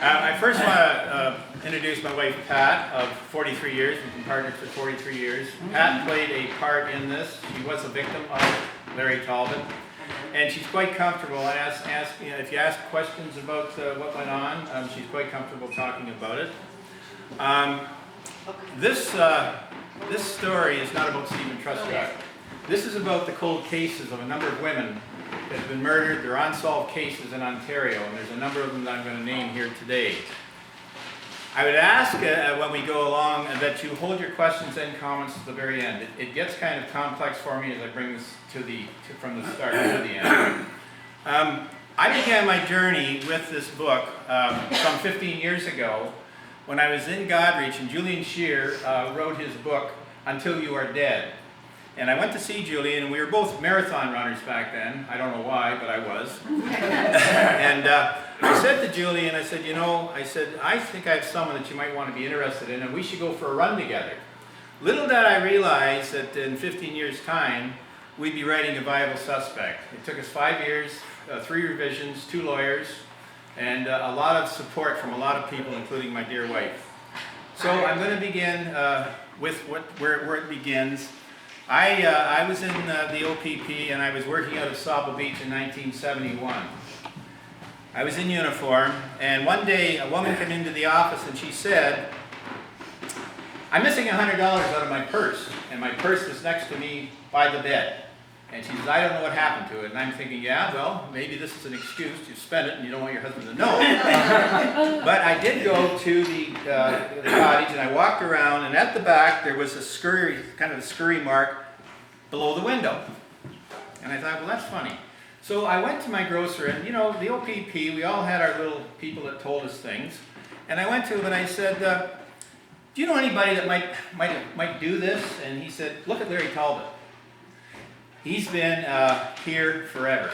I first want to introduce my wife, Pat, of 43 years. We've been partners for 43 years. Pat played a part in this. She was a victim of Larry Talbot. And she's quite comfortable. If you ask questions about what went on, she's quite comfortable talking about it. This story is not about Steven Truscott. This is about the cold cases of a number of women that have been murdered. They're unsolved cases in Ontario, and there's a number of them that I'm going to name here today. I would ask when we go along that you hold your questions and comments to the very end. It gets kind of complex for me as I bring this from the start to the end. I began my journey with this book some 15 years ago when I was in Godreach, and Julian Scheer wrote his book, Until You Are Dead. And I went to see Julian, and we were both marathon runners back then. I don't know why, but I was. And I said to Julian, I said, I think I have someone that you might want to be interested in, and we should go for a run together. Little did I realize that in 15 years' time, we'd be writing A Viable Suspect. It took us 5 years, 3 revisions, 2 lawyers, and a lot of support from a lot of people, including my dear wife. So I'm going to begin with where it begins. I was in the OPP, and I was working out of Sauble Beach in 1971. I was in uniform, and one day a woman came into the office and she said, "I'm missing $100 out of my purse," and my purse was next to me by the bed. And she says, "I don't know what happened to it." And I'm thinking, yeah, well, maybe this is an excuse. You spent it and you don't want your husband to know. But I did go to the cottage, and I walked around, and at the back there was a scurry mark below the window. And I thought, well, that's funny. So I went to my grocer, and the OPP, we all had our little people that told us things. And I went to him and I said, "Do you know anybody that might do this?" And he said, "Look at Larry Talbot. He's been here forever."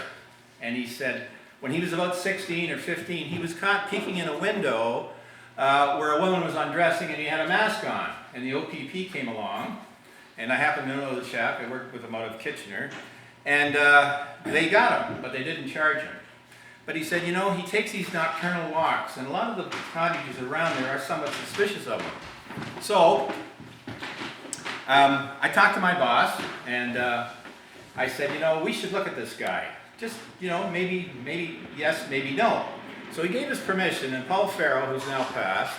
And he said, when he was about 16 or 15, he was caught peeking in a window where a woman was undressing, and he had a mask on. And the OPP came along, and I happen to know the chap. I worked with him out of Kitchener. And they got him, but they didn't charge him. But he said, he takes these nocturnal walks, and a lot of the cottages around there are somewhat suspicious of him. So I talked to my boss, and I said, we should look at this guy. Just, maybe yes, maybe no. So he gave us permission, and Paul Farrell, who's now passed,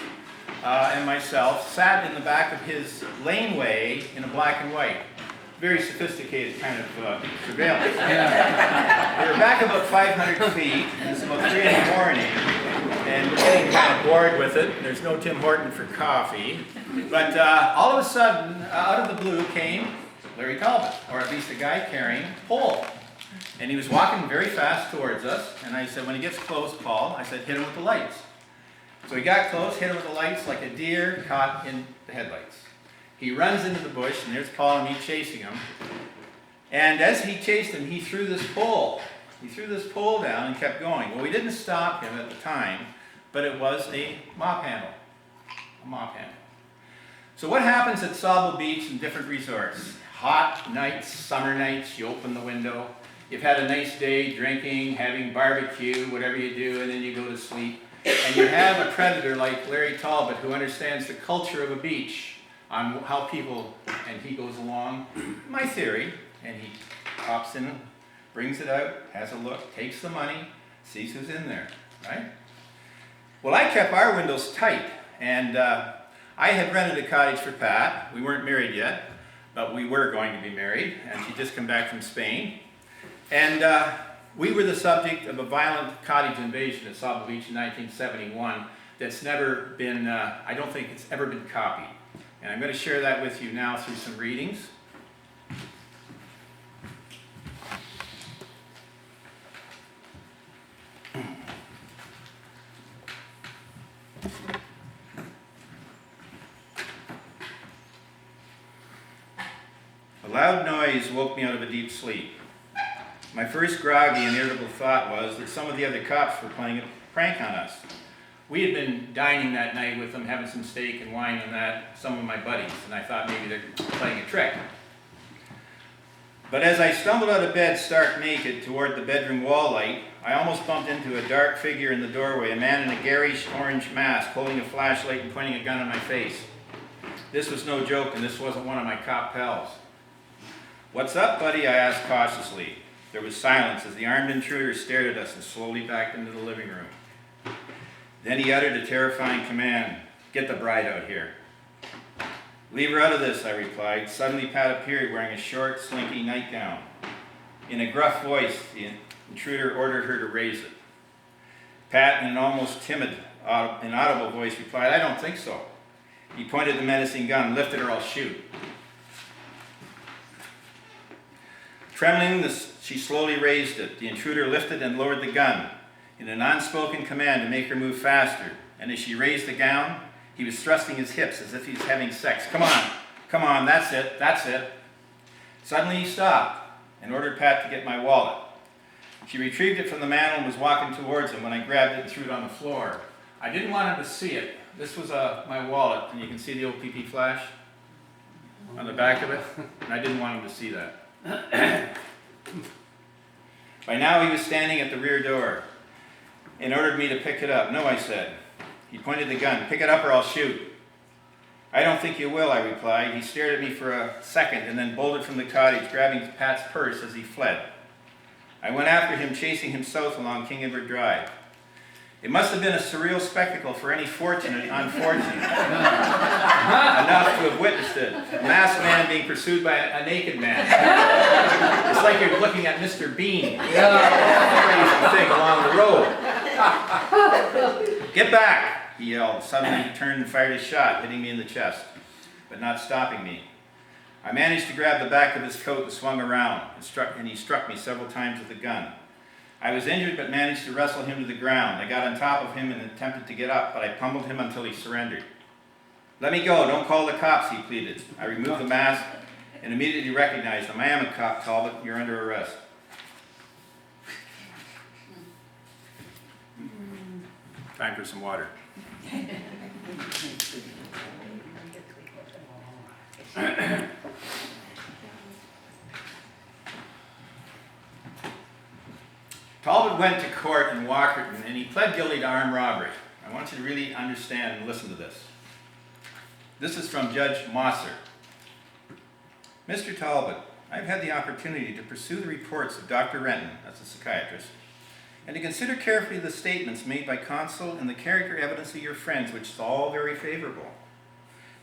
and myself sat in the back of his laneway in a black and white. Very sophisticated kind of surveillance. We were back about 500 feet, and it's about 3 in the morning, and we're getting kind of bored with it. There's no Tim Horton for coffee. But all of a sudden, out of the blue came Larry Talbot, or at least a guy carrying a pole. And he was walking very fast towards us, and I said, when he gets close, Paul, I said, hit him with the lights. So he got close, hit him with the lights like a deer caught in the headlights. He runs into the bush, and there's Paul and me chasing him. And as he chased him, he threw this pole. He threw this pole down and kept going. Well, we didn't stop him at the time, but it was a mop handle. A mop handle. So what happens at Sauble Beach and different resorts? Hot nights, summer nights, you open the window. You've had a nice day drinking, having barbecue, whatever you do, and then you go to sleep. And you have a predator like Larry Talbot who understands the culture of a beach, on how people, and he goes along, my theory, and he pops in, brings it out, has a look, takes the money, sees who's in there, right? Well, I kept our windows tight, and I had rented a cottage for Pat. We weren't married yet, but we were going to be married, and she'd just come back from Spain. And we were the subject of a violent cottage invasion at Sauble Beach in 1971 that's never been, I don't think it's ever been copied. And I'm going to share that with you now through some readings. A loud noise woke me out of a deep sleep. My first groggy and irritable thought was that some of the other cops were playing a prank on us. We had been dining that night with them, having some steak and wine and that, some of my buddies, and I thought maybe they're playing a trick. But as I stumbled out of bed stark naked toward the bedroom wall light, I almost bumped into a dark figure in the doorway, a man in a garish orange mask holding a flashlight and pointing a gun in my face. This was no joke, and this wasn't one of my cop pals. "What's up, buddy?" I asked cautiously. There was silence as the armed intruder stared at us and slowly backed into the living room. Then he uttered a terrifying command, "Get the bride out here." "Leave her out of this," I replied. Suddenly Pat appeared wearing a short, slinky nightgown. In a gruff voice, the intruder ordered her to raise it. Pat, in an almost timid, inaudible voice, replied, "I don't think so." He pointed the menacing gun, "Lift it or I'll shoot." Trembling, she slowly raised it. The intruder lifted and lowered the gun in an unspoken command to make her move faster. And as she raised the gun, he was thrusting his hips as if he was having sex. Come on, that's it. Suddenly he stopped and ordered Pat to get my wallet. She retrieved it from the mantel and was walking towards him when I grabbed it and threw it on the floor. I didn't want him to see it. This was my wallet, and you can see the OPP flash on the back of it, and I didn't want him to see that. By now he was standing at the rear door and ordered me to pick it up. "No," I said. He pointed the gun. "Pick it up or I'll shoot." "I don't think you will," I replied. He stared at me for a second and then bolted from the cottage, grabbing Pat's purse as he fled. I went after him, chasing him south along King Edward Drive. It must have been a surreal spectacle for any fortunate unfortunate enough to have witnessed it. A masked man being pursued by a naked man. It's like you're looking at Mr. Bean. Crazy thing along the road. "Get back!" he yelled. Suddenly he turned and fired a shot, hitting me in the chest, but not stopping me. I managed to grab the back of his coat and swung around, and he struck me several times with the gun. I was injured but managed to wrestle him to the ground. I got on top of him and attempted to get up, but I pummeled him until he surrendered. "Let me go, don't call the cops," he pleaded. I removed the mask and immediately recognized him. "I am a cop, Talbot. You're under arrest." Time for some water. Talbot went to court in Walkerton and he pled guilty to armed robbery. I want you to really understand and listen to this. This is from Judge Mosser. "Mr. Talbot, I've had the opportunity to pursue the reports of Dr. Renton," that's a psychiatrist, "and to consider carefully the statements made by counsel and the character evidence of your friends, which is all very favorable.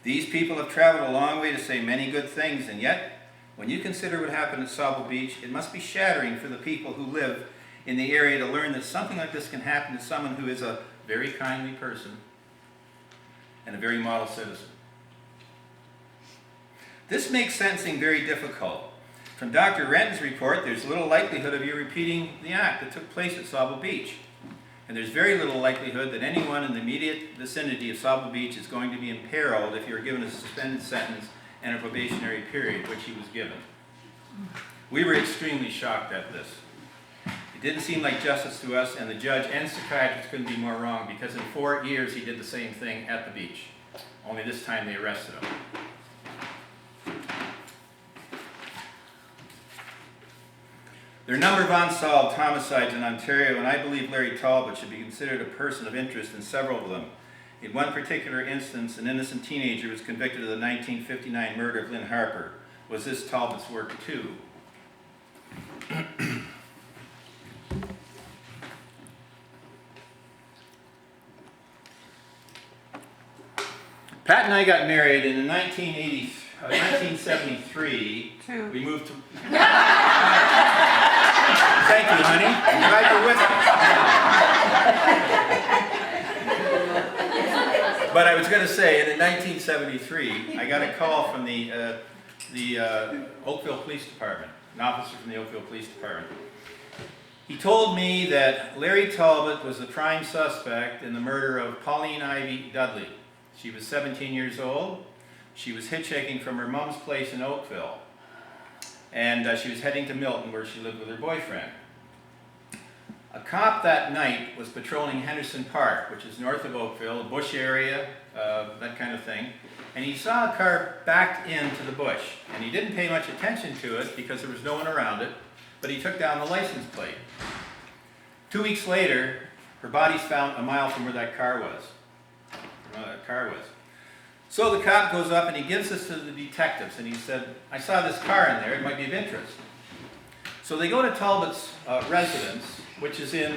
These people have traveled a long way to say many good things, and yet, when you consider what happened at Sauble Beach, it must be shattering for the people who live in the area to learn that something like this can happen to someone who is a very kindly person and a very model citizen. This makes sentencing very difficult. From Dr. Renton's report, there's little likelihood of you repeating the act that took place at Sauble Beach. And there's very little likelihood that anyone in the immediate vicinity of Sauble Beach is going to be imperiled if you're given a suspended sentence and a probationary period, which he was given. We were extremely shocked at this. It didn't seem like justice to us, and the judge and psychiatrist couldn't be more wrong, because in 4 years he did the same thing at the beach. Only this time they arrested him. There are a number of unsolved homicides in Ontario, and I believe Larry Talbot should be considered a person of interest in several of them. In one particular instance, an innocent teenager was convicted of the 1959 murder of Lynne Harper. Was this Talbot's work too? Pat and I got married in 1973. We moved to... Thank you, honey. I'm glad you're with me. But I was going to say, in 1973, I got a call from the Oakville Police Department, an officer from the Oakville Police Department. He told me that Larry Talbot was the prime suspect in the murder of Pauline Ivy Dudley. She was 17 years old. She was hitchhiking from her mom's place in Oakville. And she was heading to Milton, where she lived with her boyfriend. A cop that night was patrolling Henderson Park, which is north of Oakville, a bush area, that kind of thing. And he saw a car backed into the bush. And he didn't pay much attention to it because there was no one around it, but he took down the license plate. 2 weeks later, her body's found a mile from where that car was. So the cop goes up and he gives this to the detectives and he said, I saw this car in there, it might be of interest. So they go to Talbot's residence, which is in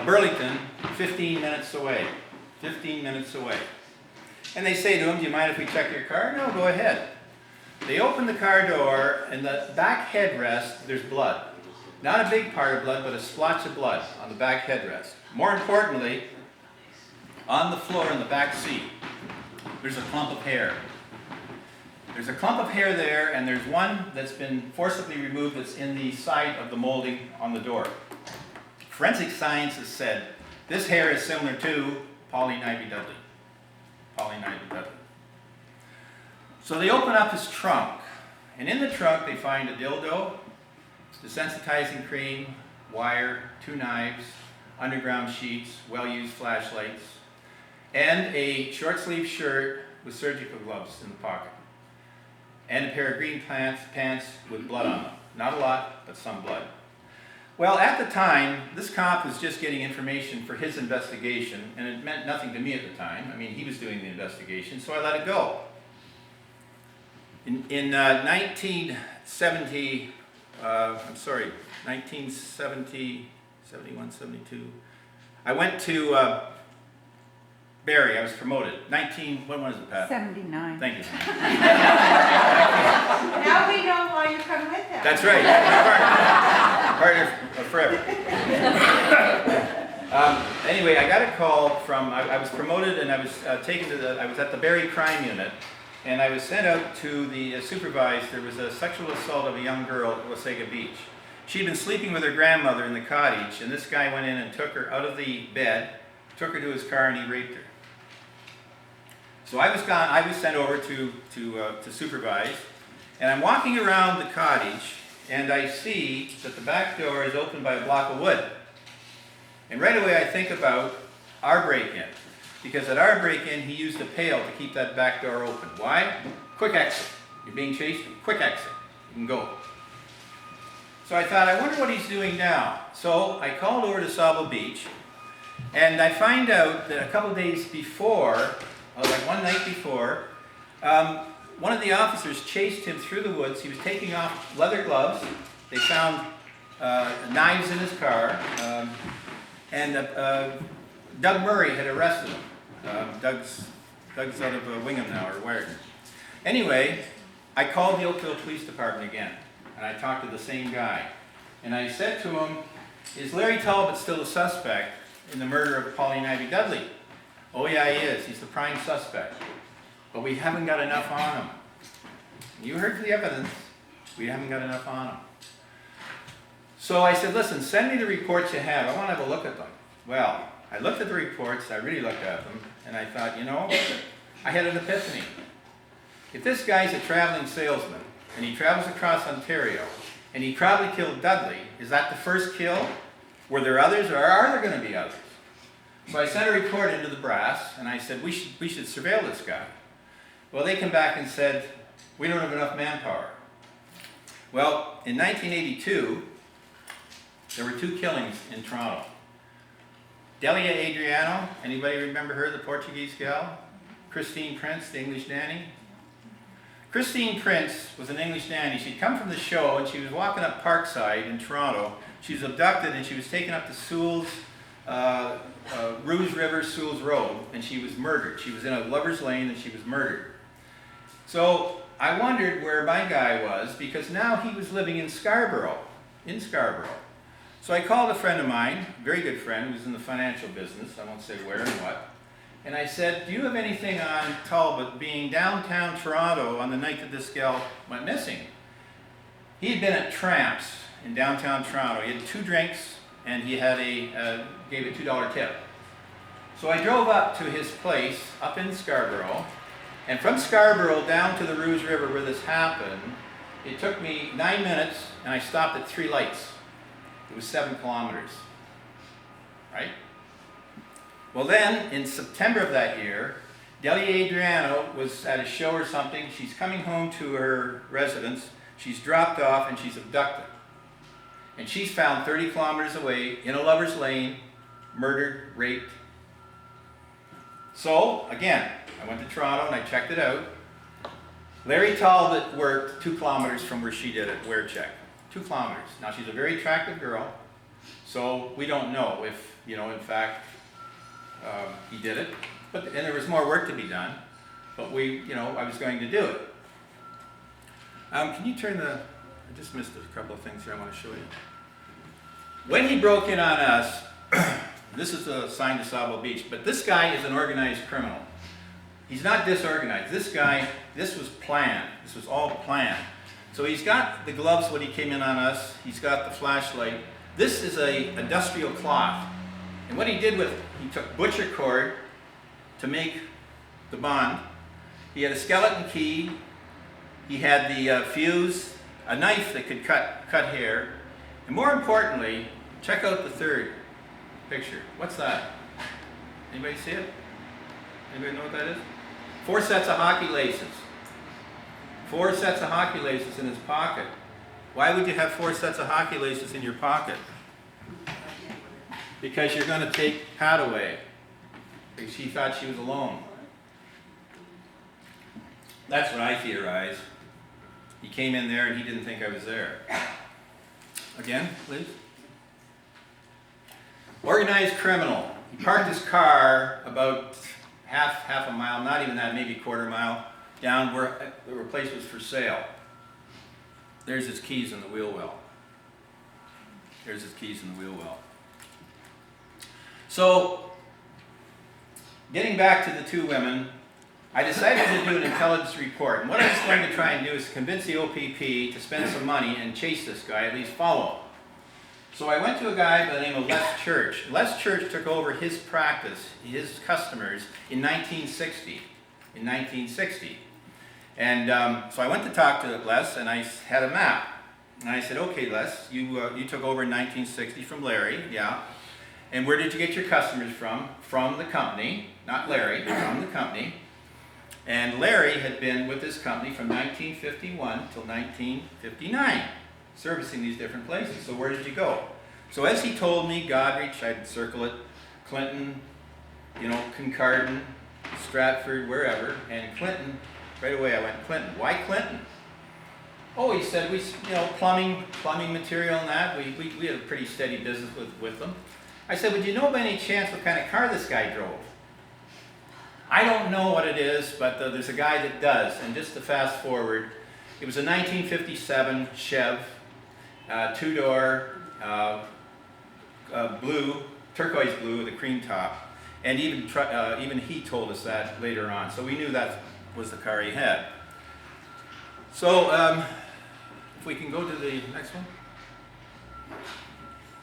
Burlington, 15 minutes away. 15 minutes away. And they say to him, do you mind if we check your car? No, go ahead. They open the car door and the back headrest, there's blood. Not a big part of blood, but a splotch of blood on the back headrest. More importantly, on the floor in the back seat, there's a clump of hair. There's a clump of hair there, and there's one that's been forcibly removed that's in the side of the molding on the door. Forensic science has said this hair is similar to Pauline Ivy Dudley. Pauline Ivy Dudley. So they open up his trunk, and in the trunk they find a dildo, desensitizing cream, wire, 2 knives, underground sheets, well-used flashlights, and a short-sleeved shirt with surgical gloves in the pocket, and a pair of green pants with blood on them. Not a lot, but some blood. Well, at the time, this cop was just getting information for his investigation, and it meant nothing to me at the time. I mean, he was doing the investigation, so I let it go. In 1970, 71, 72, I went to Barrie. I was promoted. When was it, Pat? 79. Thank you. Now we know why you come with us. That's right. Partner forever. Anyway, I got a call from, I was promoted and I was taken to I was at the Barrie Crime Unit, and I was sent out to the supervise. There was a sexual assault of a young girl at Wasaga Beach. She'd been sleeping with her grandmother in the cottage, and this guy went in and took her out of the bed, took her to his car, and he raped her. So I was sent over to supervise, and I'm walking around the cottage, and I see that the back door is opened by a block of wood. And right away I think about our break-in, because at our break-in he used a pail to keep that back door open. Why? Quick exit. You're being chased, quick exit. You can go. So I thought, I wonder what he's doing now. So I called over to Sable Beach, and I find out that a couple days before, like one night before, one of the officers chased him through the woods. He was taking off leather gloves. They found knives in his car, and Doug Murray had arrested him. Doug's out of Wingham now, or Wyerton. Anyway, I called the Oakville Police Department again, and I talked to the same guy. And I said to him, is Larry Talbot still a suspect in the murder of Pauline Ivy Dudley? Oh yeah, he is. He's the prime suspect. But we haven't got enough on him. You heard the evidence. We haven't got enough on him. So I said, listen, send me the reports you have. I want to have a look at them. Well, I looked at the reports. I really looked at them. And I thought, you know, I had an epiphany. If this guy's a traveling salesman, and he travels across Ontario, and he probably killed Dudley, is that the first kill? Were there others, or are there going to be others? So I sent a report into the brass, and I said, we should surveil this guy. Well, they came back and said, we don't have enough manpower. Well, in 1982, there were 2 killings in Toronto. Delia Adriano, anybody remember her, the Portuguese gal? Christine Prince, the English nanny. Christine Prince was an English nanny. She'd come from the show, and she was walking up Parkside in Toronto. She was abducted, and she was taken up to Sewell's, Rouge River, Sewell's Road, and she was murdered. She was in a lover's lane, and she was murdered. So I wondered where my guy was, because now he was living in Scarborough. So I called a friend of mine, a very good friend, who was in the financial business. I won't say where and what. And I said, do you have anything on Talbot being downtown Toronto on the night that this gal went missing? He had been at Tramps in downtown Toronto. He had 2 drinks, and he had gave a $2 tip. So I drove up to his place up in Scarborough, and from Scarborough down to the Rouge River where this happened, it took me 9 minutes, and I stopped at 3 lights. It was 7 kilometers. right? Well then, in September of that year, Delia Adriano was at a show or something. She's coming home to her residence. She's dropped off and she's abducted. And she's found 30 kilometers away in a lover's lane, murdered, raped. So, again, I went to Toronto and I checked it out. Larry Talbot worked 2 kilometers from where she did it, wear check. 2 kilometers. Now, she's a very attractive girl, so we don't know if, in fact, he did it. And there was more work to be done, but I was going to do it. Can you turn I just missed a couple of things here I want to show you. When he broke in on us, this is a sign to Sabo Beach, but this guy is an organized criminal. He's not disorganized. This guy, this was planned. This was all planned. So he's got the gloves when he came in on us. He's got the flashlight. This is a industrial cloth. And what he did he took butcher cord to make the bond. He had a skeleton key. He had the fuse, a knife that could cut hair. And more importantly, check out the third picture. What's that? Anybody see it? Anybody know what that is? 4 sets of hockey laces. 4 sets of hockey laces in his pocket. Why would you have 4 sets of hockey laces in your pocket? Because you're going to take Pat away. Because she thought she was alone. That's what I theorize. He came in there and he didn't think I was there. Again, please. Organized criminal. He parked his car about half a mile, not even that, maybe a quarter mile, down where the place was for sale. There's his keys in the wheel well. There's his keys in the wheel well. So, getting back to the 2 women, I decided to do an intelligence report. And what I was going to try and do is convince the OPP to spend some money and chase this guy, at least follow him. So I went to a guy by the name of Les Church. Les Church took over his practice, his customers, in 1960. And so I went to talk to Les, and I had a map. And I said, okay, Les, you took over in 1960 from Larry, yeah. And where did you get your customers from? From the company, not Larry, from the company. And Larry had been with this company from 1951 till 1959, servicing these different places. So where did you go? So as he told me, Goderich, I'd circle it, Clinton, Kincardine, Stratford, wherever, and Clinton, right away I went, Clinton. Why Clinton? Oh, he said, plumbing material and that. We had a pretty steady business with them. I said, would you know by any chance what kind of car this guy drove? I don't know what it is, but there's a guy that does. And just to fast forward, it was a 1957 Chev, 2-door, blue, turquoise blue with a cream top. And even he told us that later on. So we knew that was the car he had. So if we can go to the next one.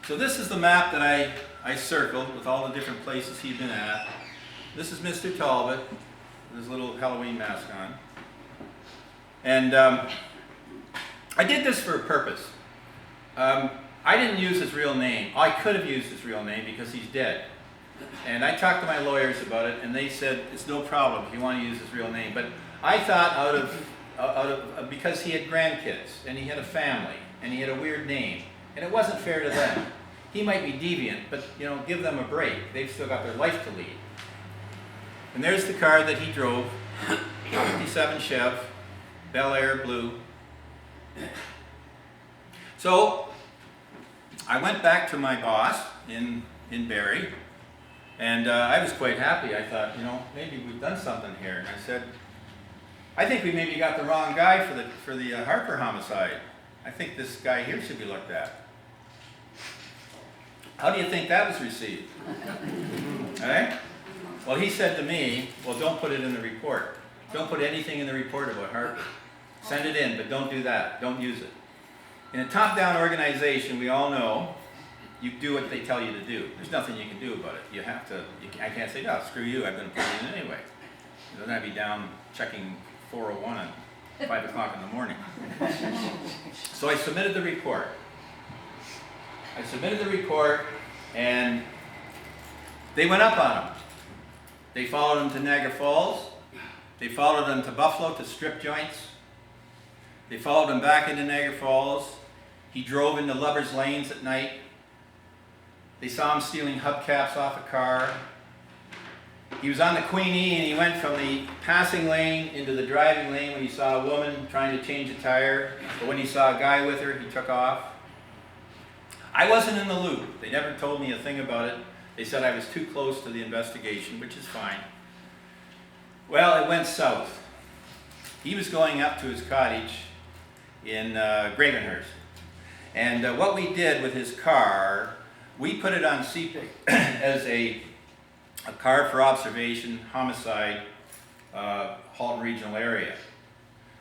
So this is the map that I circled with all the different places he'd been at. This is Mr. Talbot with his little Halloween mask on. And I did this for a purpose. I didn't use his real name. I could have used his real name because he's dead. And I talked to my lawyers about it, and they said it's no problem if you want to use his real name. But I thought out of because he had grandkids and he had a family and he had a weird name, and it wasn't fair to them. He might be deviant, but give them a break. They've still got their life to lead. And there's the car that he drove, 57 Chev, Bel Air blue. So I went back to my boss in Barrie, and I was quite happy. I thought, maybe we've done something here. And I said, I think we maybe got the wrong guy for the Harper homicide. I think this guy here should be looked at. How do you think that was received? All right? Well, he said to me, well, don't put it in the report. Don't put anything in the report about Harper. Send it in, but don't do that. Don't use it. In a top-down organization, we all know you do what they tell you to do. There's nothing you can do about it. You have to, I can't say, no, screw you, I'm going to put it in anyway. Then I'd be down checking 401 at 5 o'clock in the morning. So I submitted the report. And They went up on him. They followed him to Niagara Falls. They followed him to Buffalo to strip joints. They followed him back into Niagara Falls. He drove into Lover's Lanes at night. They saw him stealing hubcaps off a car. He was on the Queenie and he went from the passing lane into the driving lane when he saw a woman trying to change a tire. But when he saw a guy with her, he took off. I wasn't in the loop. They never told me a thing about it. They said I was too close to the investigation, which is fine. Well, it went south. He was going up to his cottage in Gravenhurst. And what we did with his car, we put it on CPIC as a car for observation, homicide, Halton Regional Area,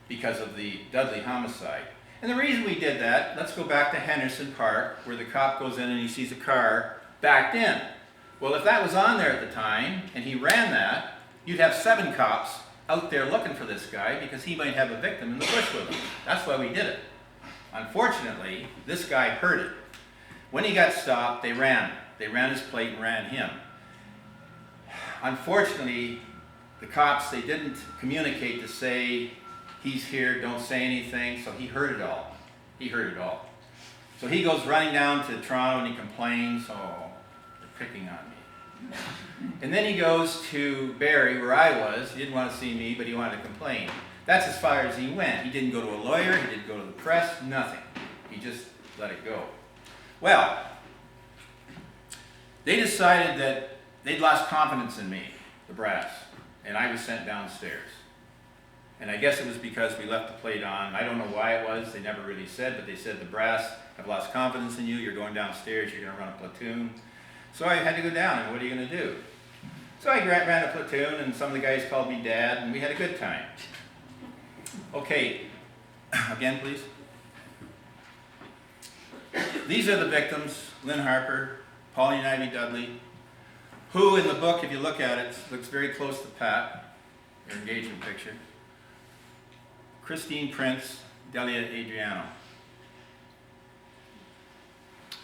because of the Dudley homicide. And the reason we did that, let's go back to Henderson Park, where the cop goes in and he sees a car backed in. Well, if that was on there at the time, and he ran that, you'd have 7 cops out there looking for this guy because he might have a victim in the bush with him. That's why we did it. Unfortunately, this guy heard it. When he got stopped, they ran. They ran his plate and ran him. Unfortunately, the cops, they didn't communicate to say, he's here, don't say anything, so he heard it all. He heard it all. So he goes running down to Toronto and he complains, oh, they're picking on me. And then he goes to Barrie, where I was. He didn't want to see me, but he wanted to complain. That's as far as he went. He didn't go to a lawyer, he didn't go to the press, nothing. He just let it go. Well, they decided that they'd lost confidence in me, the brass, and I was sent downstairs. And I guess it was because we left the plate on. I don't know why it was. They never really said, but they said, the brass have lost confidence in you. You're going downstairs. You're going to run a platoon. So I had to go down, and what are you going to do? So I ran a platoon, and some of the guys called me Dad, and we had a good time. Okay, again, please. These are the victims: Lynne Harper, Pauline Ivy Dudley, who in the book, if you look at it, looks very close to Pat, their engagement picture. Christine Prince, Delia Adriano.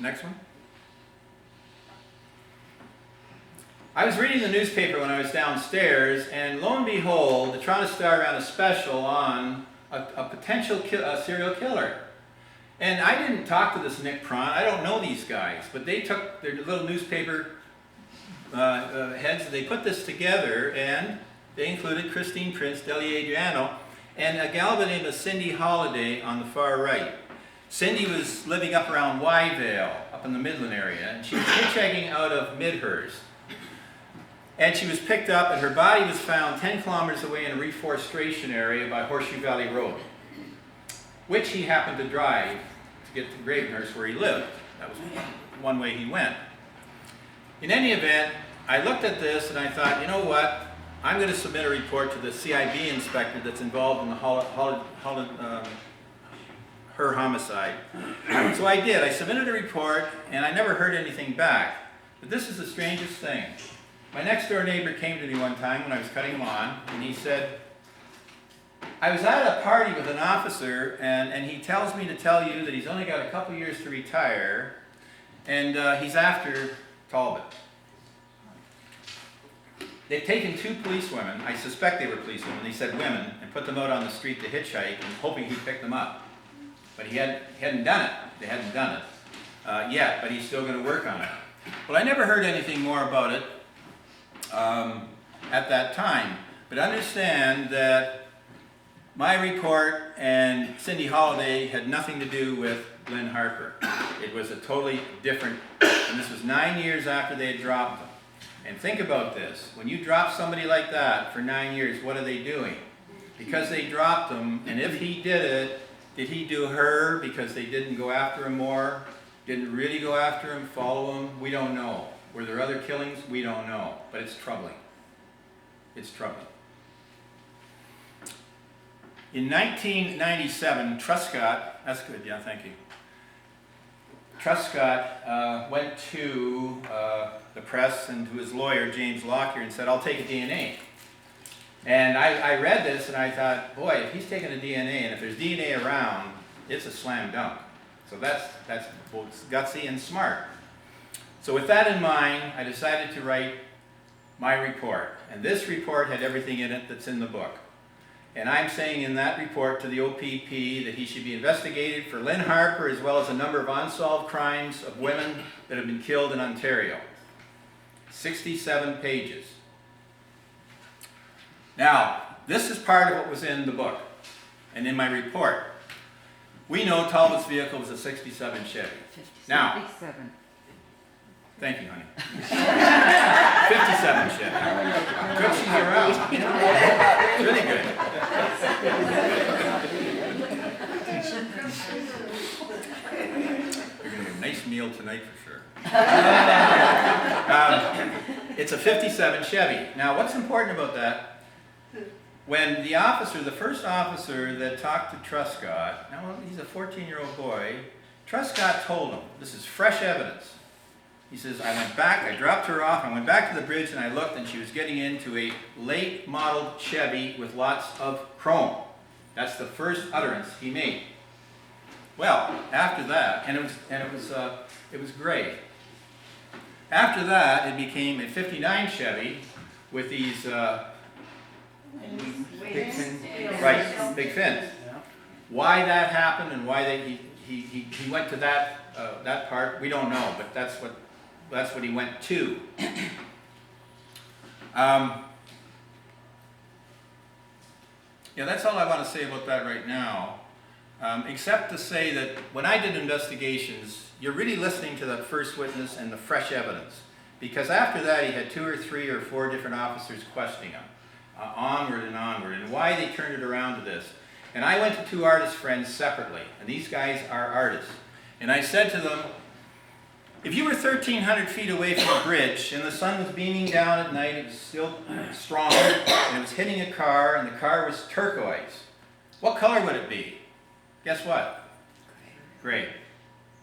Next one. I was reading the newspaper when I was downstairs, and lo and behold, the Toronto Star ran a special on a potential serial killer. And I didn't talk to this Nick Prawn. I don't know these guys, but they took their little newspaper heads, they put this together, and they included Christine Prince, Delia Adriano, and a gal by the name of Cindy Holliday on the far right. Cindy was living up around Wyvale, up in the Midland area, and she was hitchhiking out of Midhurst. And she was picked up, and her body was found 10 kilometers away in a reforestation area by Horseshoe Valley Road, which he happened to drive to get to Gravenhurst, where he lived. That was one way he went. In any event, I looked at this and I thought, you know what? I'm going to submit a report to the CIB inspector that's involved in the her homicide. So I did. I submitted a report, and I never heard anything back. But this is the strangest thing. My next door neighbor came to me one time when I was cutting lawn, and he said, I was at a party with an officer, and he tells me to tell you that he's only got a couple years to retire, and he's after Talbot. They've taken 2 policewomen, I suspect they were policewomen, they said women, and put them out on the street to hitchhike, and hoping he'd pick them up. But he hadn't done it. They hadn't done it yet, but he's still going to work on it. Well, I never heard anything more about it at that time. But understand that my report and Cindy Holliday had nothing to do with Lynne Harper. It was a totally different, and this was 9 years after they had dropped them. And think about this. When you drop somebody like that for 9 years, what are they doing? Because they dropped them, and if he did it, did he do her because they didn't go after him more? Didn't really go after him, follow him? We don't know. Were there other killings? We don't know. But it's troubling. It's troubling. In 1997, Truscott, that's good, yeah, thank you. Truscott went to the press and to his lawyer, James Lockyer, and said, I'll take a DNA. And I read this and I thought, boy, if he's taking a DNA, and if there's DNA around, it's a slam dunk. So that's both gutsy and smart. So with that in mind, I decided to write my report. And this report had everything in it that's in the book. And I'm saying in that report to the OPP that he should be investigated for Lynne Harper as well as a number of unsolved crimes of women that have been killed in Ontario. 67 pages. Now, this is part of what was in the book and in my report. We know Talbot's vehicle was a 67 Chevy. Now, 57. thank you, honey. 57 Chevy. Good she's around. It's really good. You're going to get a nice meal tonight for sure. It's a 57 Chevy. Now, what's important about that? When the officer, the first officer that talked to Truscott, now he's a 14-year-old boy, Truscott told him, this is fresh evidence. He says, I went back, I dropped her off, I went back to the bridge and I looked and she was getting into a late modeled Chevy with lots of chrome. That's the first utterance he made. Well, after that, and it was gray. After that, it became a 59 Chevy with these big fins. Why that happened and why he went to that part, we don't know, but that's what he went to. Yeah, that's all I want to say about that right now, except to say that when I did investigations, you're really listening to that first witness and the fresh evidence, because after that he had 2 or 3 or 4 different officers questioning him, onward, and why they turned it around to this. And I went to 2 artist friends separately, and these guys are artists, and I said to them, if you were 1,300 feet away from a bridge and the sun was beaming down at night, it was still strong, and it was hitting a car, and the car was turquoise, what color would it be? Guess what? Gray.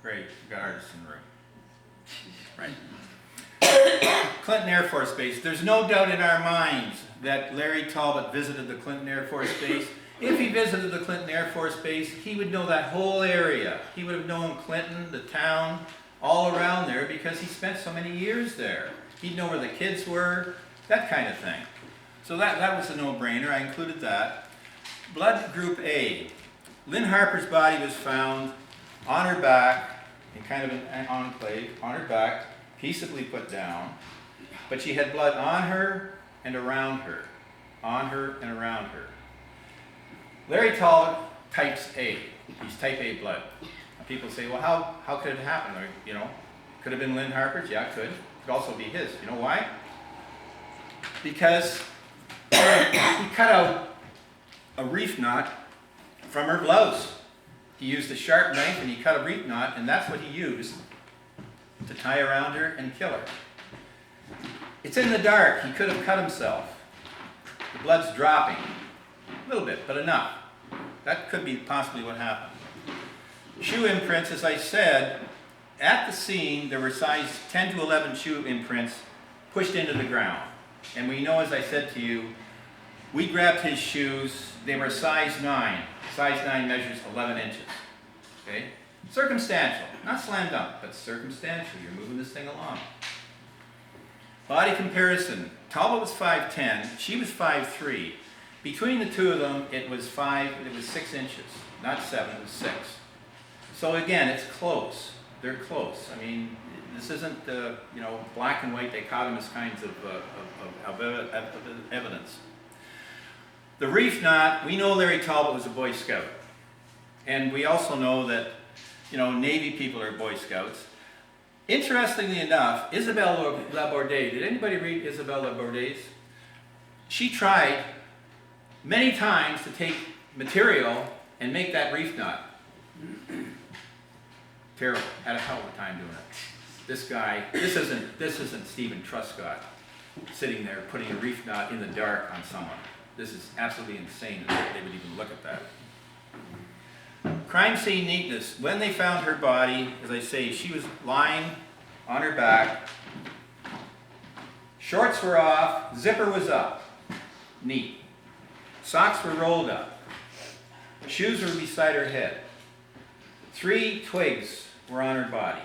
Gray. We've got artists in the room. Right. Clinton Air Force Base. There's no doubt in our minds that Larry Talbot visited the Clinton Air Force Base. If he visited the Clinton Air Force Base, he would know that whole area. He would have known Clinton, the town, all around there because he spent so many years there. He'd know where the kids were, that kind of thing. So that was a no-brainer. I included that. Blood Group A. Lynne Harper's body was found on her back, in kind of an enclave, on her back, peaceably put down, but she had blood on her and around her. On her and around her. Larry Talbot, types A. He's type A blood. People say, well, how could it happen? Or, could have been Lynne Harper's? Yeah, it could. It could also be his. You know why? Because he cut out a reef knot from her blouse. He used a sharp knife and he cut a reef knot, and that's what he used to tie around her and kill her. It's in the dark. He could have cut himself. The blood's dropping. A little bit, but enough. That could be possibly what happened. Shoe imprints, as I said, at the scene there were size 10 to 11 shoe imprints pushed into the ground. And we know, as I said to you, we grabbed his shoes. They were size 9. Size 9 measures 11 inches. Okay? Circumstantial. Not slam dunk, but circumstantial. You're moving this thing along. Body comparison. Talbot was 5'10". She was 5'3". Between the two of them, it was 6 inches. Not 7, it was 6. So again, it's close. They're close. I mean, this isn't black and white dichotomous kinds of evidence. The reef knot, we know Larry Talbot was a Boy Scout. And we also know that, Navy people are Boy Scouts. Interestingly enough, Isabelle Laborde, did anybody read Isabelle Laborde's? She tried many times to take material and make that reef knot. Terrible. Had a hell of a time doing it. This guy, this isn't Steven Truscott sitting there putting a reef knot in the dark on someone. This is absolutely insane that they would even look at that. Crime scene neatness. When they found her body, as I say, she was lying on her back. Shorts were off, zipper was up. Neat. Socks were rolled up. Shoes were beside her head. 3 twigs were on her body.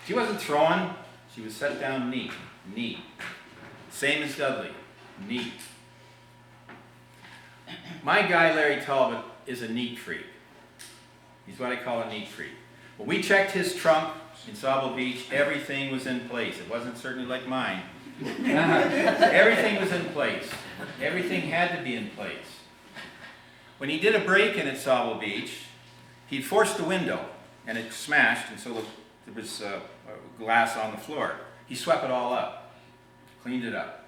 She wasn't throwing, she was set down neat, neat. Same as Dudley, neat. My guy, Larry Talbot, is a neat freak. He's what I call a neat freak. When we checked his trunk in Sable Beach, everything was in place. It wasn't certainly like mine. Everything was in place. Everything had to be in place. When he did a break-in at Sable Beach, he forced the window, and it smashed, and so there was glass on the floor. He swept it all up, cleaned it up.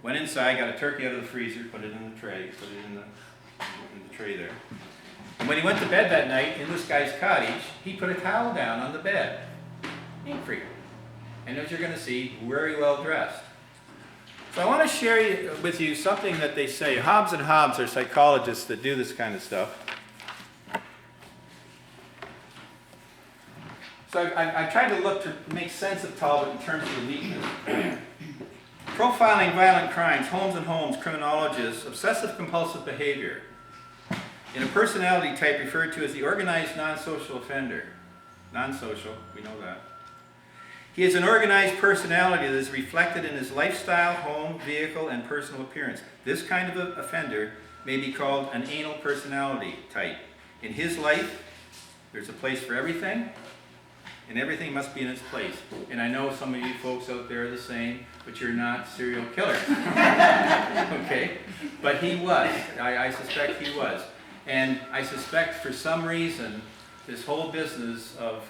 Went inside, got a turkey out of the freezer, put it in the tray, put it in the tray there. And when he went to bed that night in this guy's cottage, he put a towel down on the bed. Neat freak. And as you're going to see, very well dressed. So I want to share with you something that they say. Hobbes and Hobbes are psychologists that do this kind of stuff. So I tried to look to make sense of Talbot in terms of the neatness. Profiling violent crimes, Holmes and Holmes, criminologists, obsessive-compulsive behavior in a personality type referred to as the organized non-social offender. Non-social, we know that. He has an organized personality that is reflected in his lifestyle, home, vehicle, and personal appearance. This kind of an offender may be called an anal personality type. In his life, there's a place for everything, and everything must be in its place. And I know some of you folks out there are the same, but you're not serial killers. Okay? But he was. I suspect he was. And I suspect for some reason, this whole business of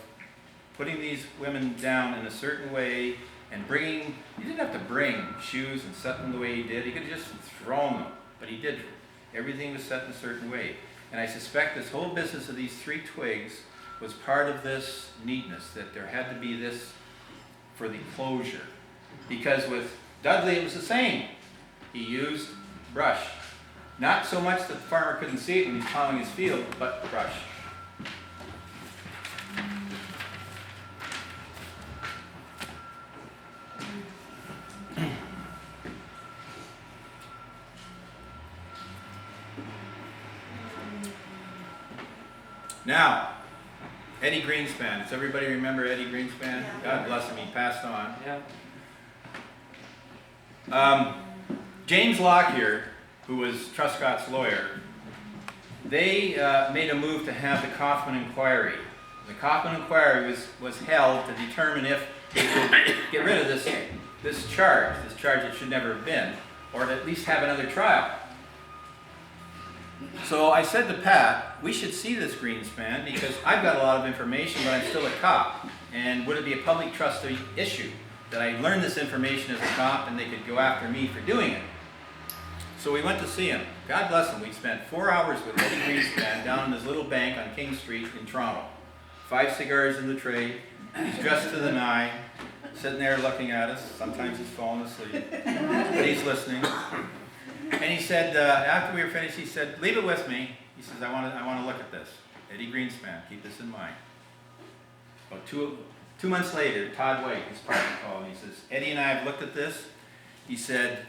putting these women down in a certain way and bringing, he didn't have to bring shoes and set them the way he did. He could have just thrown them, but he didn't. Everything was set in a certain way. And I suspect this whole business of these 3 twigs was part of this neatness, that there had to be this for the closure. Because with Dudley, it was the same. He used brush. Not so much that the farmer couldn't see it when he's plowing his field, but brush. Now, Eddie Greenspan. Does everybody remember Eddie Greenspan? Yeah. God bless him, he passed on. Yeah. James Lockyer, who was Truscott's lawyer, they made a move to have the Kaufman Inquiry. The Kaufman Inquiry was held to determine if they could get rid of this charge that should never have been, or to at least have another trial. So I said to Pat, we should see this Greenspan because I've got a lot of information, but I'm still a cop. And would it be a public trust issue that I learned this information as a cop and they could go after me for doing it? So we went to see him. God bless him. We spent 4 hours with Eddie Greenspan down in his little bank on King Street in Toronto. 5 cigars in the tray. He's dressed to the nine, sitting there looking at us. Sometimes he's falling asleep, but he's listening. And he said, after we were finished, he said, leave it with me. He says, I want to look at this. Eddie Greenspan, keep this in mind. About two months later, Todd White, his partner, called and he says, Eddie and I have looked at this. He said,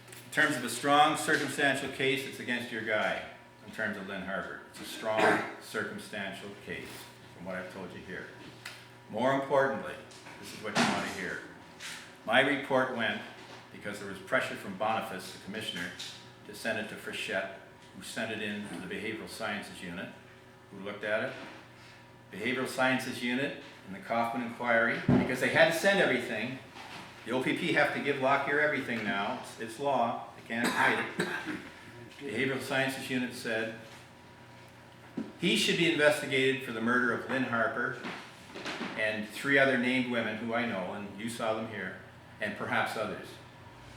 in terms of a strong circumstantial case, it's against your guy. In terms of Lynne Harper, it's a strong circumstantial case, from what I've told you here. More importantly, this is what you want to hear. My report went, because there was pressure from Boniface, the commissioner, to send it to Frechette, who sent it in to the Behavioral Sciences Unit, who looked at it. Behavioral Sciences Unit and the Kaufman Inquiry, because they had to send everything. The OPP have to give Lockyer everything now. It's law. They can't hide it. Behavioral Sciences Unit said he should be investigated for the murder of Lynne Harper and 3 other named women who I know, and you saw them here, and perhaps others.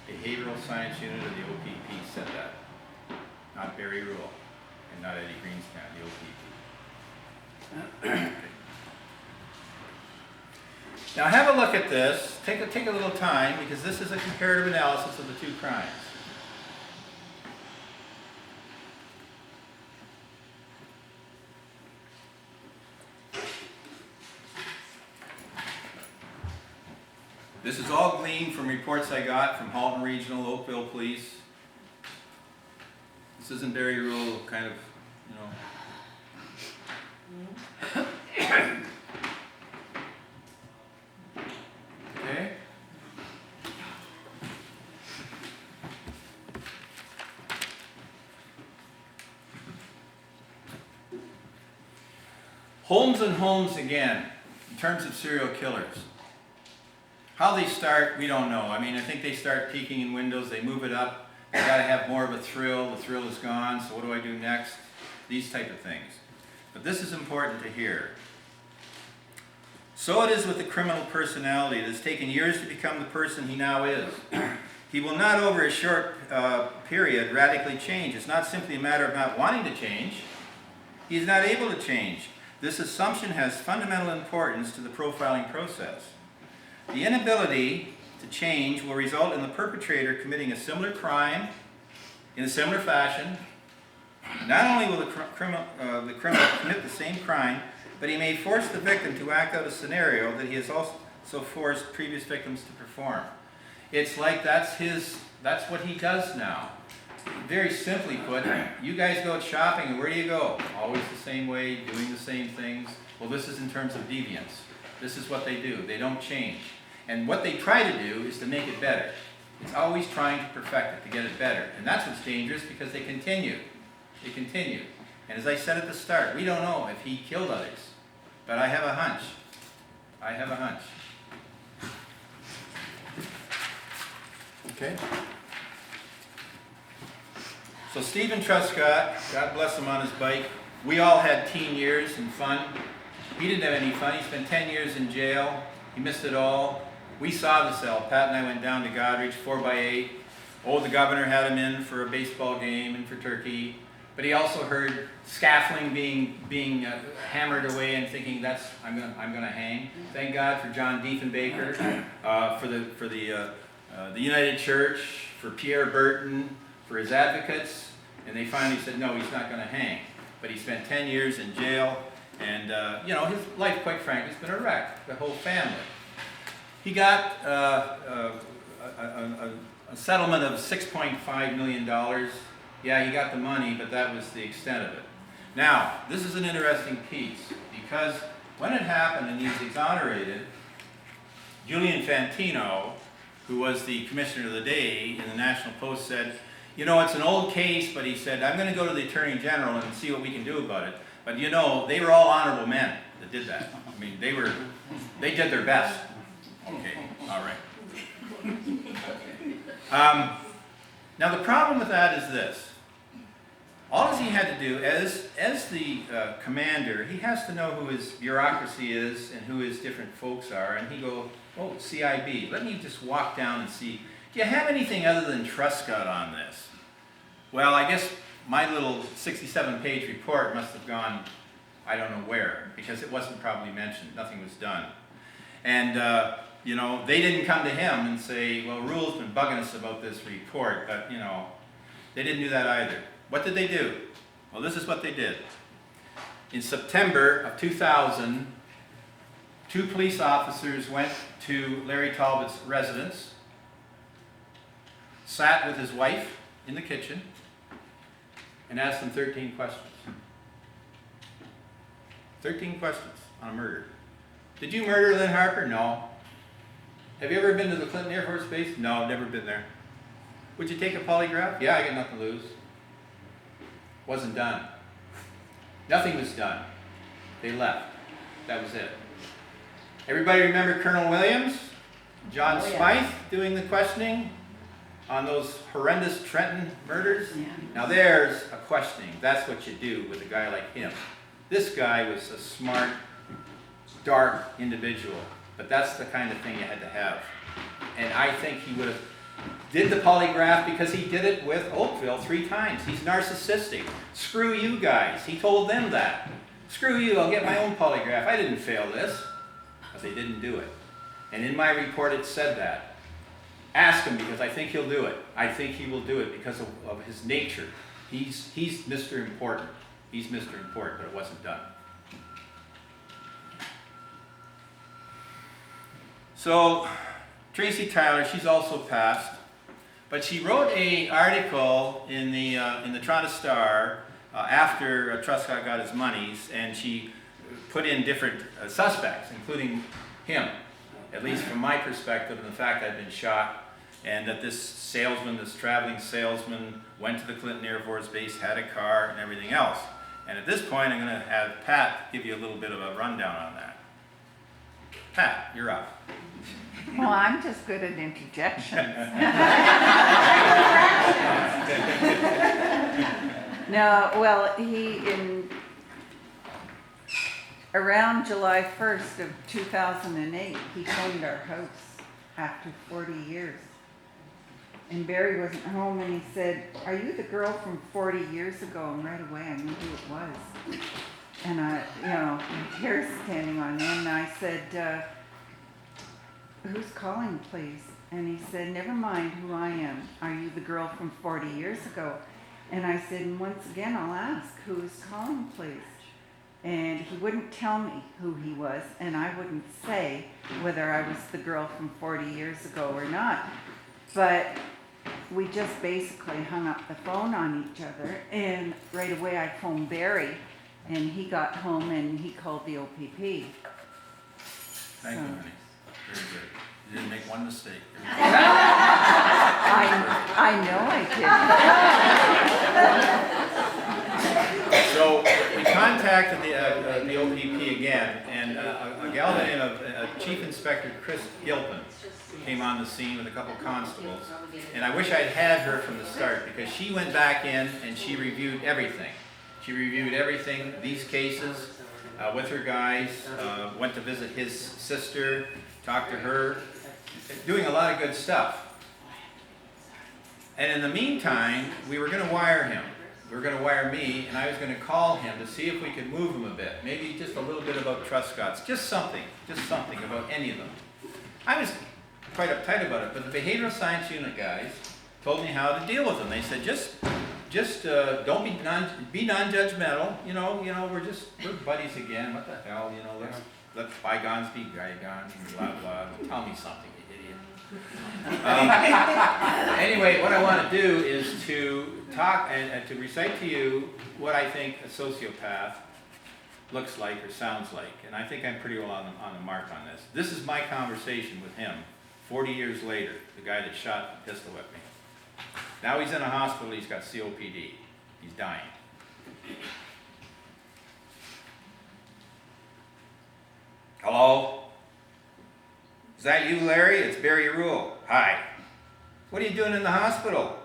Behavioral Science Unit of the OPP said that. Not Barry Rule, and not Eddie Greenspan, the OPP. Now have a look at this. Take a little time, because this is a comparative analysis of the 2 crimes. This is all gleaned from reports I got from Halton Regional, Oakville Police. This isn't Barry Rule, kind of, you know. Homes and homes again, in terms of serial killers. How they start, we don't know. I mean, I think they start peeking in windows, they move it up, they gotta have more of a thrill, the thrill is gone, so what do I do next? These type of things. But this is important to hear. So it is with the criminal personality. It has taken years to become the person he now is. He will not, over a short period, radically change. It's not simply a matter of not wanting to change. He is not able to change. This assumption has fundamental importance to the profiling process. The inability to change will result in the perpetrator committing a similar crime in a similar fashion. Not only will the criminal commit the same crime, but he may force the victim to act out a scenario that he has also forced previous victims to perform. It's like that's what he does now. Very simply put, you guys go shopping and where do you go? Always the same way, doing the same things. Well, this is in terms of deviance. This is what they do. They don't change. And what they try to do is to make it better. It's always trying to perfect it, to get it better. And that's what's dangerous because they continue. They continue. And as I said at the start, we don't know if he killed others. But I have a hunch. I have a hunch. Okay? So Steven Truscott, God bless him on his bike. We all had teen years and fun. He didn't have any fun. He spent 10 years in jail. He missed it all. We saw the cell. Pat and I went down to Godrich, 4x8. Oh, the governor had him in for a baseball game and for turkey. But he also heard scaffolding being hammered away and thinking, I'm gonna hang. Thank God for John Diefenbaker, for the United Church, for Pierre Burton, for his advocates, and they finally said, no, he's not going to hang. But he spent 10 years in jail, and his life, quite frankly, has been a wreck, the whole family. He got a settlement of $6.5 million. Yeah, he got the money, but that was the extent of it. Now, this is an interesting piece, because when it happened and he was exonerated, Julian Fantino, who was the commissioner of the day in the National Post, said, you know, it's an old case, but he said, I'm going to go to the Attorney General and see what we can do about it. But you know, they were all honorable men that did that. I mean, they did their best. Okay, all right. Now the problem with that is this. All he had to do, as the commander, he has to know who his bureaucracy is and who his different folks are, and he go, oh, CIB, let me just walk down and see, do you have anything other than Truscott on this? Well, I guess my little 67-page report must have gone, I don't know where, because it wasn't probably mentioned, nothing was done. And, they didn't come to him and say, well, Rule's been bugging us about this report, but, they didn't do that either. What did they do? Well, this is what they did. In September of 2000, 2 police officers went to Larry Talbot's residence, sat with his wife in the kitchen, and asked him 13 questions. 13 questions on a murder. Did you murder Lynne Harper? No. Have you ever been to the Clinton Air Force Base? No, I've never been there. Would you take a polygraph? Yeah, I got nothing to lose. Wasn't done. Nothing was done. They left. That was it. Everybody remember Colonel Williams? John Smythe doing the questioning on those horrendous Trenton murders? Yeah. Now there's a questioning. That's what you do with a guy like him. This guy was a smart, dark individual, but that's the kind of thing you had to have. And I think he would have did the polygraph because he did it with Oakville 3 times. He's narcissistic. Screw you guys. He told them that. Screw you, I'll get my own polygraph. I didn't fail this. But they didn't do it. And in my report it said that. Ask him because I think he'll do it. I think he will do it because of his nature. He's Mr. Important. He's Mr. Important, but it wasn't done. So, Tracy Tyler, she's also passed, but she wrote an article in the Toronto Star after Truscott got his monies, and she put in different suspects, including him, at least from my perspective, and the fact I'd been shot, and that this salesman, this traveling salesman, went to the Clinton Air Force Base, had a car, and everything else. And at this point, I'm going to have Pat give you a little bit of a rundown on that. Pat, you're up. Well, I'm just good at interjections. No, well, around July 1st of 2008, he phoned our house after 40 years. And Barry wasn't home and he said, "Are you the girl from 40 years ago?" And right away I knew who it was. And my hair's standing on end. And I said, "Who's calling, please?" And he said, "Never mind who I am. Are you the girl from 40 years ago?" And I said, "And once again, I'll ask, who's calling, please?" And he wouldn't tell me who he was, and I wouldn't say whether I was the girl from 40 years ago or not. But we just basically hung up the phone on each other, and right away I phoned Barry, and he got home and he called the OPP. Thank you, honey. Very good. You didn't make one mistake. I know I So we contacted the OPP again, and a gal by the name of Chief Inspector Chris Gilpin came on the scene with a couple constables. And I wish I'd had her from the start, because she went back in and she reviewed everything. She reviewed everything, these cases, with her guys, went to visit his sister, talked to her, doing a lot of good stuff. And in the meantime, we were going to wire him. We were going to wire me, and I was going to call him to see if we could move him a bit. Maybe just a little bit about Truscott's. Just something about any of them. I was quite uptight about it, but the behavioral science unit guys told me how to deal with them. They said, just don't be non-judgmental. We're buddies again. What the hell? Let bygones be bygones. Blah blah. Tell me something, you idiot. Anyway, what I want to do is to talk and to recite to you what I think a sociopath looks like or sounds like, and I think I'm pretty well on the mark on this. This is my conversation with him 40 years later, the guy that shot the pistol at me. Now he's in a hospital, he's got COPD. He's dying. Hello? Is that you, Larry? It's Barry Rule. Hi. What are you doing in the hospital?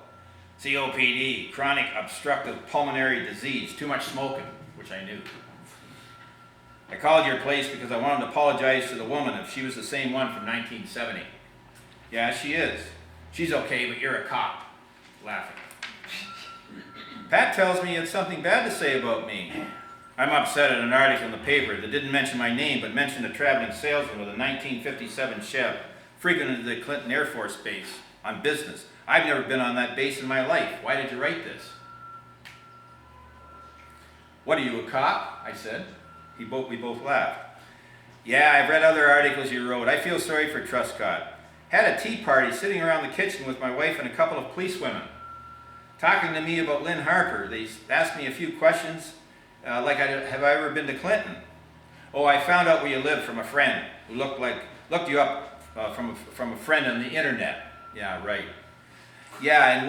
COPD, chronic obstructive pulmonary disease, too much smoking, which I knew. I called your place because I wanted to apologize to the woman if she was the same one from 1970. Yeah, she is. She's okay, but you're a cop. Laughing. Pat tells me you had something bad to say about me. I'm upset at an article in the paper that didn't mention my name, but mentioned a traveling salesman with a 1957 Chev, frequented the Clinton Air Force Base on business. I've never been on that base in my life. Why did you write this? What, are you a cop? I said. We both laughed. Yeah, I've read other articles you wrote. I feel sorry for Truscott. Had a tea party sitting around the kitchen with my wife and a couple of police women. Talking to me about Lynne Harper. They asked me a few questions, like have I ever been to Clinton? Oh, I found out where you lived from a friend who looked you up from a friend on the internet. Yeah, right. Yeah, and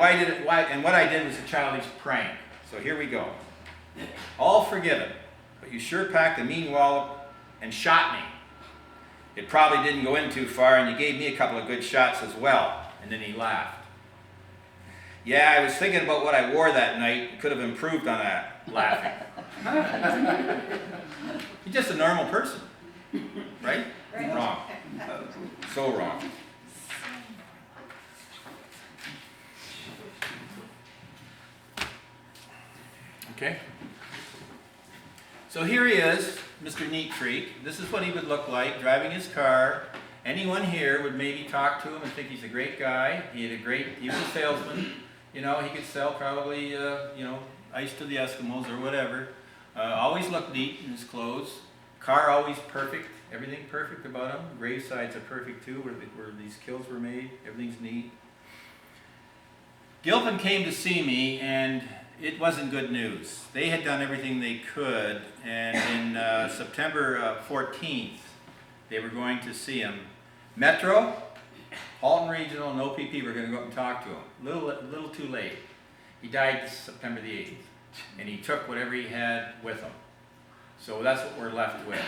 what I did was a childish prank. So here we go. All forgiven, but you sure packed a mean wallop and shot me. It probably didn't go in too far, and you gave me a couple of good shots as well. And then he laughed. Yeah, I was thinking about what I wore that night. Could have improved on that. Laughing. You're just a normal person, right? Wrong. So wrong. Okay. So here he is, Mr. Neat Freak. This is what he would look like driving his car. Anyone here would maybe talk to him and think he's a great guy. He was a salesman. He could sell probably, ice to the Eskimos or whatever. Always looked neat in his clothes. Car always perfect. Everything perfect about him. Gravesides are perfect too, where these kills were made. Everything's neat. Gilpin came to see me, and it wasn't good news. They had done everything they could, and in September 14th, they were going to see him. Metro, Halton Regional, and OPP were going to go up and talk to him. A little too late. He died September the 8th. and he took whatever he had with him. So that's what we're left with.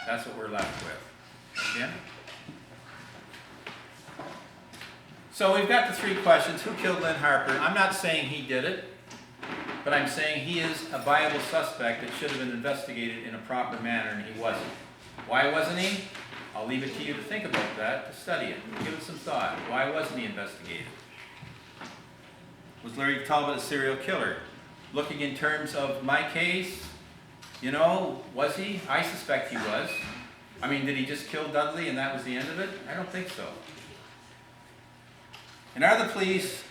That's what we're left with. Again? So we've got the three questions. Who killed Lynne Harper? I'm not saying he did it, but I'm saying he is a viable suspect that should have been investigated in a proper manner, and he wasn't. Why wasn't he? I'll leave it to you to think about that, to study it, give it some thought. Why wasn't he investigated? Was Larry Talbot a serial killer? Looking in terms of my case, you know, was he? I suspect he was. I mean, did he just kill Dudley and that was the end of it? I don't think so. And are the police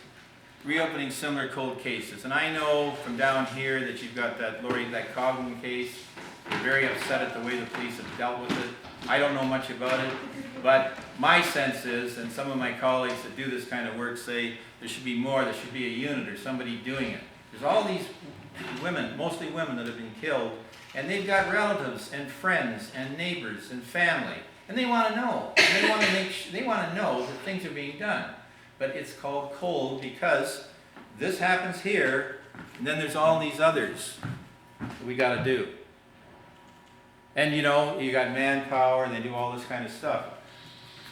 reopening similar cold cases? And I know from down here that you've got that Cogman case. You're very upset at the way the police have dealt with it. I don't know much about it, but my sense is, and some of my colleagues that do this kind of work say, there should be more, there should be a unit or somebody doing it. There's all these women, mostly women, that have been killed, and they've got relatives and friends and neighbors and family, and they want to know. And they want to know that things are being done. But it's called cold because this happens here, and then there's all these others that we got to do. And you know, you got manpower, and they do all this kind of stuff.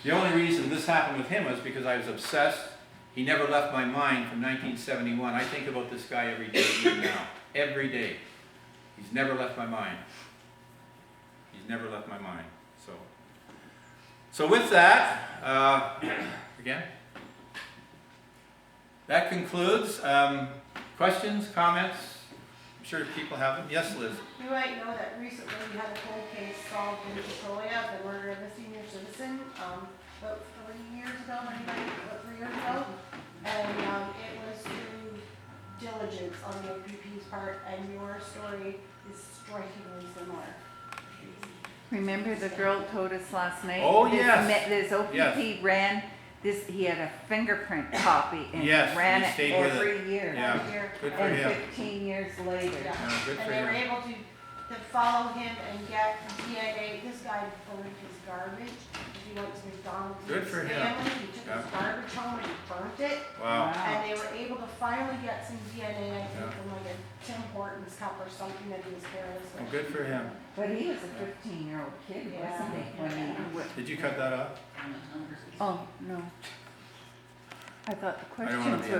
The only reason this happened with him was because I was obsessed. He never left my mind from 1971. I think about this guy every day, even now. Every day. He's never left my mind. He's never left my mind. So with that, again, that concludes. Questions, comments? I'm sure people have them. Yes, Liz. You might know that recently we had a cold case solved in Petrolia, the murder of a senior citizen, about 3 years ago, about 3 years ago. And it was through diligence on the OPP's part, and your story is strikingly similar. Remember the girl told us last night? Oh, yes. This OPP Yes. ran this, he had a fingerprint copy and Yes, ran he it stayed with every year. Yeah, Every year. good for And him. 15 years later. Yeah. Good And for they were him. able to follow him and get DNA. This guy burned his garbage. He went to McDonald's Good with for his him. family. He took Yeah. his garbage home and he burnt it. Wow. And they were able to finally get some DNA, I think, Yeah. from like a Tim Hortons cup or something that he was careless Well, with. good for him. But he was a 15-year-old kid, Yeah. wasn't he? When he Did you cut that off? oh, no. I thought the I don't want questions to be were